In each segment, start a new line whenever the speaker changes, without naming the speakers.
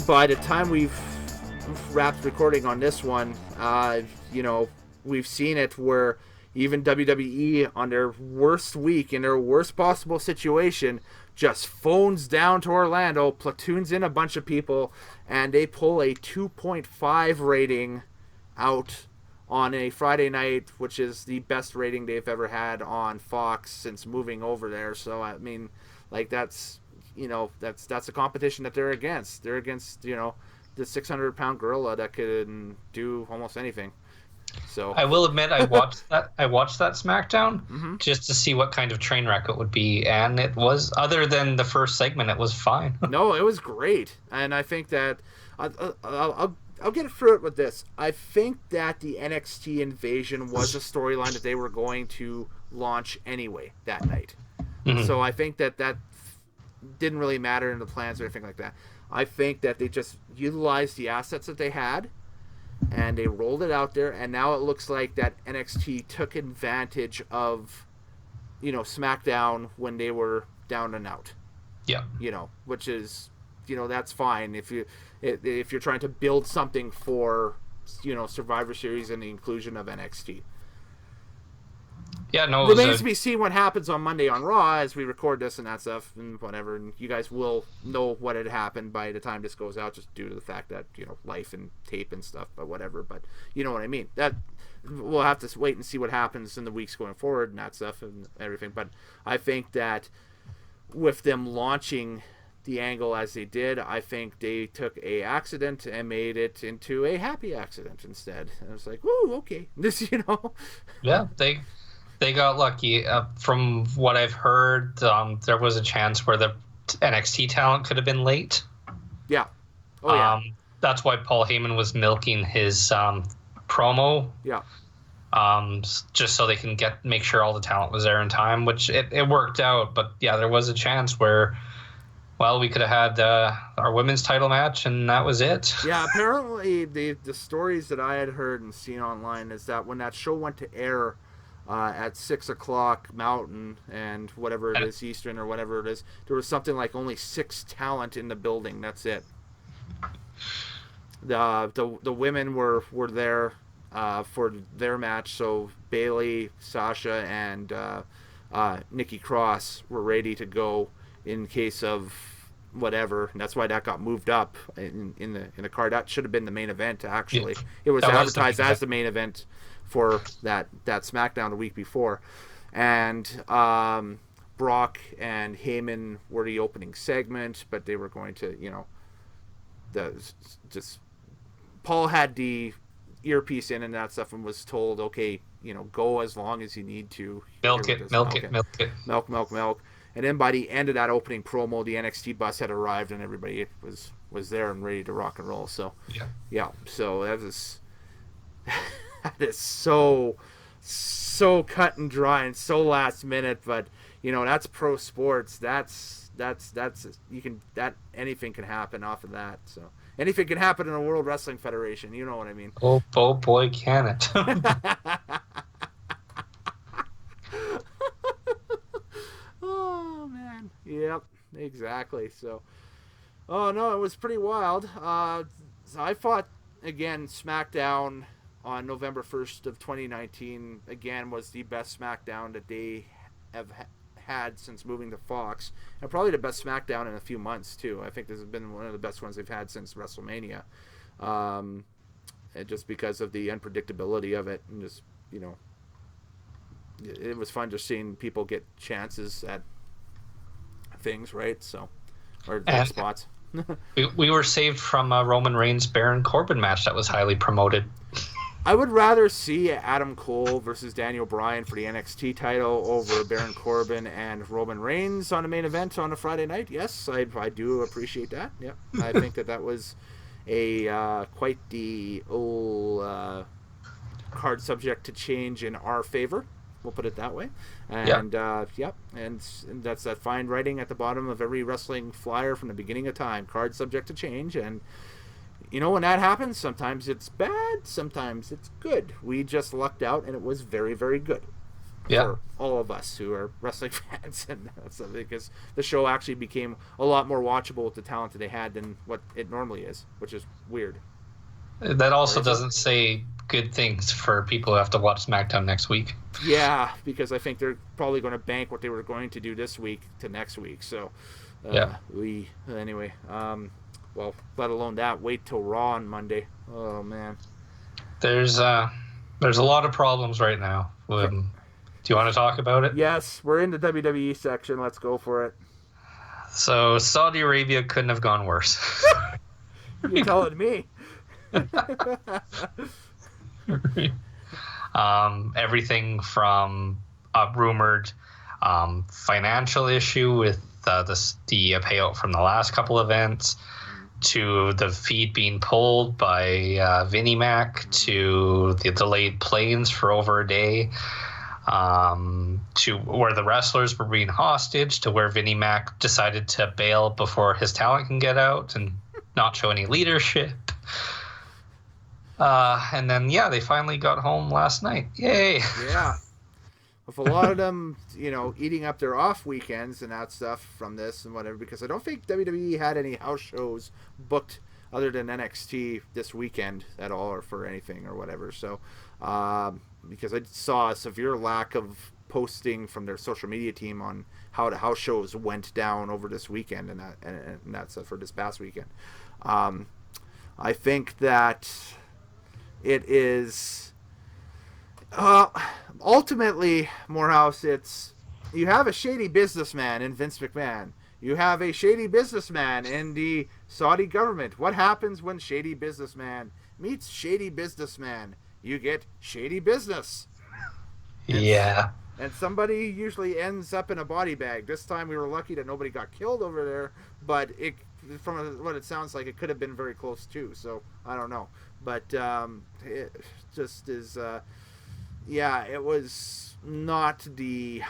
by the time we've wrapped recording on this one, we've seen it where even WWE on their worst week, in their worst possible situation, just phones down to Orlando, platoons in a bunch of people, and they pull a 2.5 rating out on a Friday night, which is the best rating they've ever had on Fox since moving over there. So, I mean, like, that's a competition that they're against. They're against, the 600-pound gorilla that can do almost anything. So
I will admit I watched that Smackdown
mm-hmm.
just to see what kind of train wreck it would be, and it was, other than the first segment, it was fine.
No, it was great, and I think that I'll get through it with this. I think that the NXT invasion was a storyline that they were going to launch anyway that night.
Mm-hmm.
So I think that didn't really matter in the plans or anything like that. I think that they just utilized the assets that they had, and they rolled it out there, and now it looks like that NXT took advantage of, SmackDown when they were down and out.
Yeah.
Which is, that's fine if you're trying to build something for, Survivor Series and the inclusion of NXT.
Yeah, no.
Remains to be seen what happens on Monday on Raw as we record this and that stuff and whatever. And you guys will know what had happened by the time this goes out, just due to the fact that life and tape and stuff. But whatever. But you know what I mean. That we'll have to wait and see what happens in the weeks going forward and that stuff and everything. But I think that with them launching the angle as they did, I think they took a accident and made it into a happy accident instead. And I was like, woo, okay, this,
Yeah, they got lucky. From what I've heard, there was a chance where the NXT talent could have been late.
Yeah. Oh, yeah.
That's why Paul Heyman was milking his promo.
Yeah.
Just so they can make sure all the talent was there in time, which it worked out. But yeah, there was a chance where, well, we could have had our women's title match, and that was it.
Yeah, apparently the stories that I had heard and seen online is that when that show went to air at 6 o'clock Mountain and whatever it is, Eastern or whatever it is, there was something like only 6 talent in the building. That's it. The women were there for their match, so Bayley, Sasha, and Nikki Cross were ready to go in case of whatever, and that's why that got moved up in the card. That should have been the main event, actually.
Yeah,
it was advertised as the main event for that SmackDown the week before. And Brock and Heyman were the opening segment, but they were going to, Paul had the earpiece in and that stuff and was told, okay, go as long as you need to.
Milk it.
Milk. And then by the end of that opening promo, the NXT bus had arrived and everybody was there and ready to rock and roll. So yeah. So that was that is so cut and dry and so last minute. But that's pro sports. That's anything can happen off of that. So anything can happen in a World Wrestling Federation. You know what I mean?
Oh boy, can it!
Oh man, yep, exactly. So, oh no, it was pretty wild. So I fought again. SmackDown on November 1st of 2019 again was the best SmackDown that they have had since moving to Fox, and probably the best SmackDown in a few months too. I think this has been one of the best ones they've had since WrestleMania, just because of the unpredictability of it, and just it was fun just seeing people get chances at things, right? So, or spots.
we were saved from a Roman Reigns Baron Corbin match that was highly promoted.
I would rather see Adam Cole versus Daniel Bryan for the NXT title over Baron Corbin and Roman Reigns on the main event on a Friday night. Yes, I do appreciate that. Yeah, I think that was a quite the old card subject to change in our favor. We'll put it that way. And and that's that fine writing at the bottom of every wrestling flyer from the beginning of time. Card subject to change. And when that happens, sometimes it's bad, sometimes it's good. We just lucked out, and it was very, very good.
Yeah.
for all of us who are wrestling fans, and that's because the show actually became a lot more watchable with the talent that they had than what it normally is, which is weird.
That
Or
also
is it?
doesn't say good things for people who have to watch SmackDown next week.
Yeah, because I think they're probably going to bank what they were going to do this week to next week. So,
Yeah.
we anyway. Well, let alone that. Wait till Raw on Monday. Oh man.
There's a lot of problems right now. Do you want to talk about it?
Yes, we're in the WWE section. Let's go for it.
So Saudi Arabia couldn't have gone worse.
You're telling me.
Everything from a rumored financial issue with the payout from the last couple events, to the feed being pulled by Vinnie Mac, to the delayed planes for over a day, to where the wrestlers were being hostage, to where Vinnie Mac decided to bail before his talent can get out and not show any leadership. And then, they finally got home last night. Yay!
Yeah. With a lot of them, eating up their off weekends and that stuff from this and whatever, because I don't think WWE had any house shows booked other than NXT this weekend at all, or for anything or whatever. So, because I saw a severe lack of posting from their social media team on how the house shows went down over this weekend and that stuff for this past weekend. I think that it is. Ultimately, Morehouse, it's you have a shady businessman in Vince McMahon. You have a shady businessman in the Saudi government. What happens when shady businessman meets shady businessman? You get shady business.
Yeah.
And somebody usually ends up in a body bag. This time we were lucky that nobody got killed over there, but from what it sounds like, it could have been very close too. So I don't know. But it just is... it was not the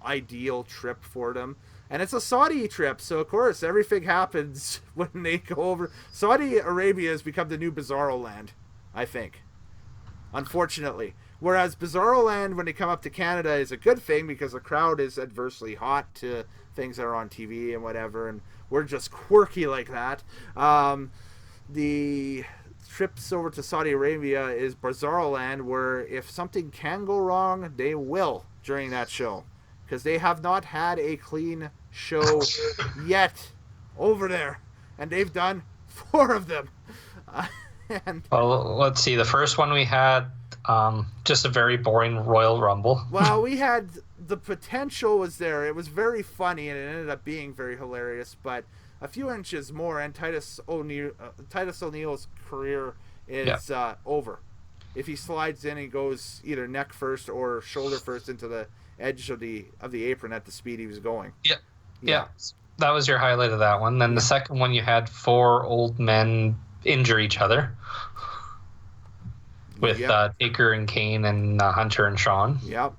ideal trip for them. And it's a Saudi trip, so of course everything happens when they go over. Saudi Arabia has become the new Bizarro Land, I think. Unfortunately. Whereas Bizarro Land, when they come up to Canada, is a good thing because the crowd is adversely hot to things that are on TV and whatever, and we're just quirky like that. The trips over to Saudi Arabia is Bizarro Land, where if something can go wrong, they will during that show. Because they have not had a clean show yet over there. And they've done 4 of them.
Well, let's see. The first one we had, just a very boring Royal Rumble.
Well, we had... The potential was there. It was very funny, and it ended up being very hilarious. But a few inches more, and Titus O'Neil's career is over. If he slides in, he goes either neck first or shoulder first into the edge of the apron at the speed he was going.
Yeah. That was your highlight of that one. Then the second one, you had 4 old men injure each other with Taker and Kane and Hunter and Sean.
Yep.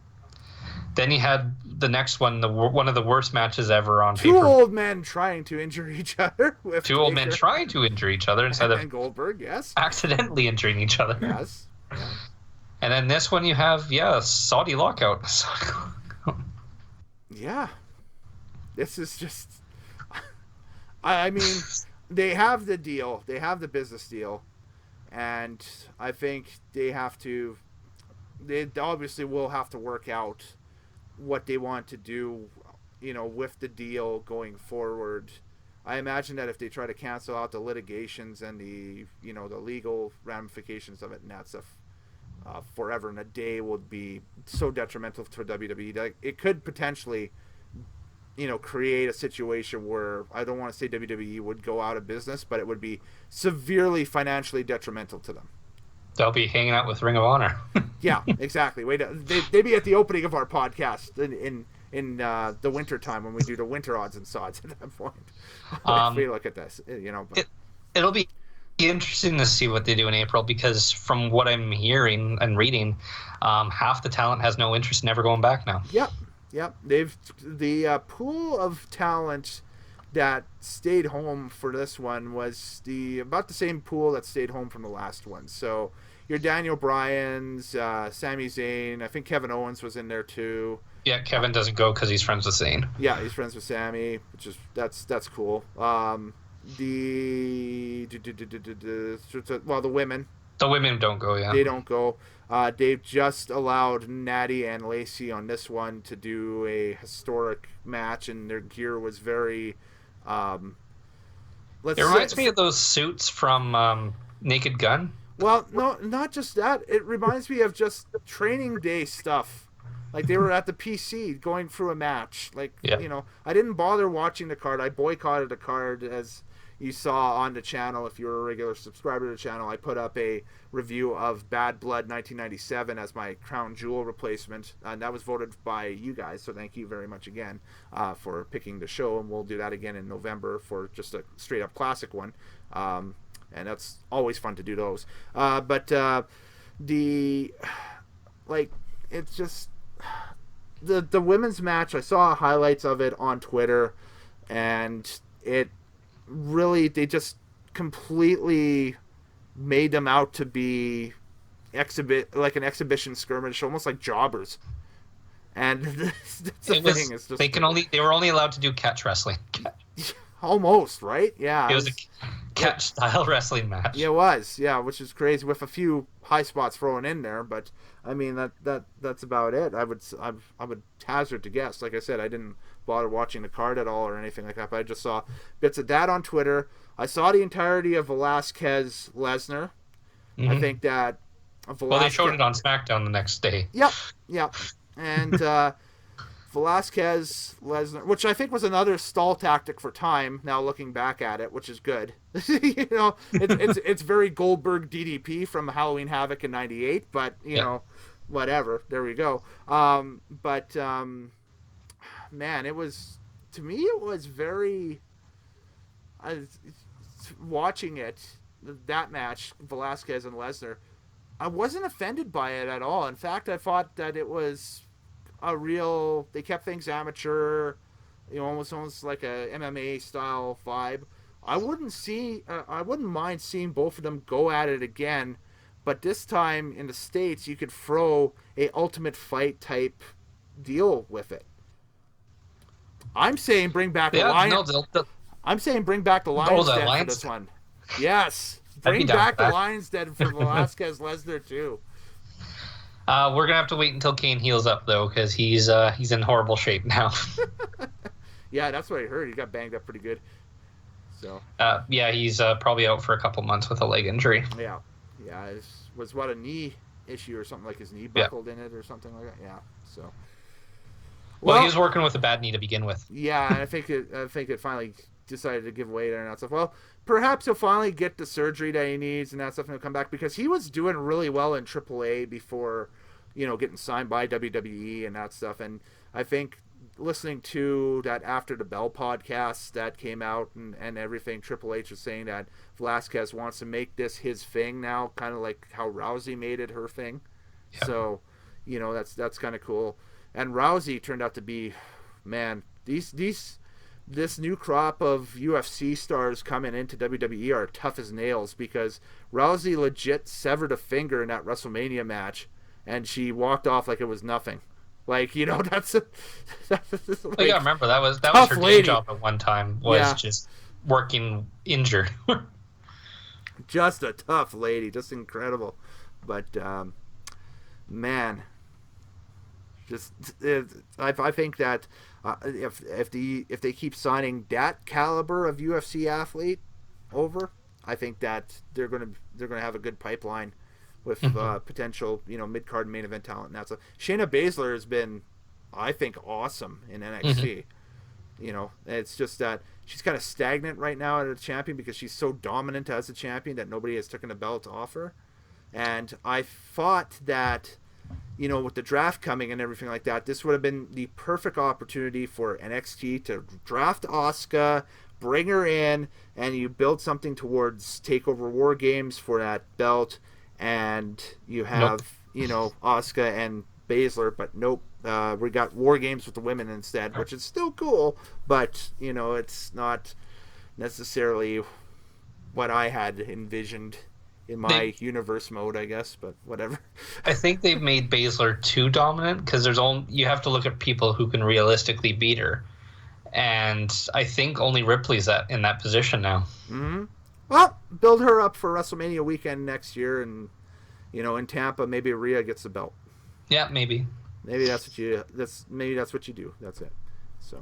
Then you had the next one, one of the worst matches ever on
paper.
2
old men trying to injure each other. With
2 old men trying to injure each other instead of
Goldberg, yes.
Accidentally injuring each other.
Yes. Yeah. And
then this one you have, Saudi lockout.
Yeah. This is just... I mean, they have the deal. They have the business deal. And I think they obviously will have to work out what they want to do, with the deal going forward. I imagine that if they try to cancel out the litigations and the legal ramifications of it and that stuff, forever and a day would be so detrimental to WWE. Like, it could potentially, create a situation where I don't want to say WWE would go out of business, but it would be severely financially detrimental to them.
They'll be hanging out with Ring of Honor.
Yeah, exactly. They'd be at the opening of our podcast in the winter time when we do the winter odds and sods at that point. If we look at this, But.
It'll be interesting to see what they do in April, because from what I'm hearing and reading, half the talent has no interest in ever going back now.
Yep. The pool of talent that stayed home for this one was about the same pool that stayed home from the last one. So, your Daniel Bryans, Sami Zayn. I think Kevin Owens was in there too.
Yeah, Kevin doesn't go because he's friends with Zayn.
Yeah, he's friends with Sammy, which is that's cool. The women,
The women don't go, yeah.
they don't go. They've just allowed Natty and Lacey on this one to do a historic match, and their gear was very.
It reminds me of those suits from Naked Gun.
Well, no, not just that. It reminds me of just training day stuff. Like they were at the PC going through a match. Like,
Yeah.
I didn't bother watching the card. I boycotted the card, as you saw on the channel. If you're a regular subscriber to the channel, I put up a review of Bad Blood 1997 as my crown jewel replacement, and that was voted by you guys. So thank you very much again for picking the show, and we'll do that again in November for just a straight up classic one. And that's always fun to do those. It's just the women's match. I saw highlights of it on Twitter, and it really, they just completely made them out to be like an exhibition skirmish, almost like jobbers. And that's the thing. It's just
they were only allowed to do catch wrestling.
Almost, right? Yeah.
It was a catch style wrestling match.
Yeah, it was. Yeah, which is crazy, with a few high spots thrown in there, but I mean that's about it. I would hazard to guess. Like I said, I didn't bother watching the card at all or anything like that, but I just saw bits of that on Twitter. I saw the entirety of Velasquez Lesnar. Mm-hmm. I think that
they showed it on Smackdown the next day.
Yep. And Velasquez Lesnar, which I think was another stall tactic for time. Now looking back at it, which is good. It's very Goldberg DDP from Halloween Havoc in '98, but whatever. There we go. Man, it was, to me, it was very. Watching that match, Velasquez and Lesnar, I wasn't offended by it at all. In fact, I thought that it was they kept things amateur, almost like a MMA style vibe. I wouldn't mind seeing both of them go at it again, but this time in the States, you could throw a Ultimate Fight type deal with it. I'm saying bring back the Lions. I'm saying bring back the Lions Den for this one. Yes, bring back the Lions Den for Velasquez Lesnar too.
We're gonna have to wait until Kane heals up though, because he's in horrible shape now.
Yeah, that's what I heard. He got banged up pretty good. So.
He's probably out for a couple months with a leg injury.
Yeah. It was a knee issue or something, like his knee buckled in it or something like that. Yeah. So.
Well, he was working with a bad knee to begin with.
Yeah, and I think it finally decided to give way there and that stuff. Well, perhaps he'll finally get the surgery that he needs and that stuff, and he'll come back, because he was doing really well in AAA before, getting signed by WWE and that stuff. And I think listening to that After the Bell podcast that came out and everything, Triple H was saying that Velasquez wants to make this his thing now, kind of like how Rousey made it her thing. Yeah. So, that's kind of cool. And Rousey turned out to be, man, this new crop of UFC stars coming into WWE are tough as nails, because Rousey legit severed a finger in that WrestleMania match, and she walked off like it was nothing. Like, that's like,
yeah, remember that was her day job at one time, was just working injured.
Just a tough lady, just incredible. But man, I think that if they keep signing that caliber of UFC athlete over, I think that they're gonna have a good pipeline with potential mid card main event talent and that stuff. Shayna Baszler has been, I think, awesome in NXT. It's just that she's kind of stagnant right now as a champion, because she's so dominant as a champion that nobody has taken a belt off her. And I thought that, with the draft coming and everything like that, this would have been the perfect opportunity for NXT to draft Asuka, bring her in, and you build something towards TakeOver War Games for that belt, and you have, Asuka and Baszler, but nope. We got War Games with the women instead, which is still cool, but, it's not necessarily what I had envisioned in my universe mode, I guess, but whatever.
I think they've made Baszler too dominant because you have to look at people who can realistically beat her, and I think only Ripley's in that position now.
Mm-hmm. Well, build her up for WrestleMania weekend next year, and in Tampa, maybe Rhea gets the belt.
Yeah, maybe.
Maybe that's what you do. That's it. So.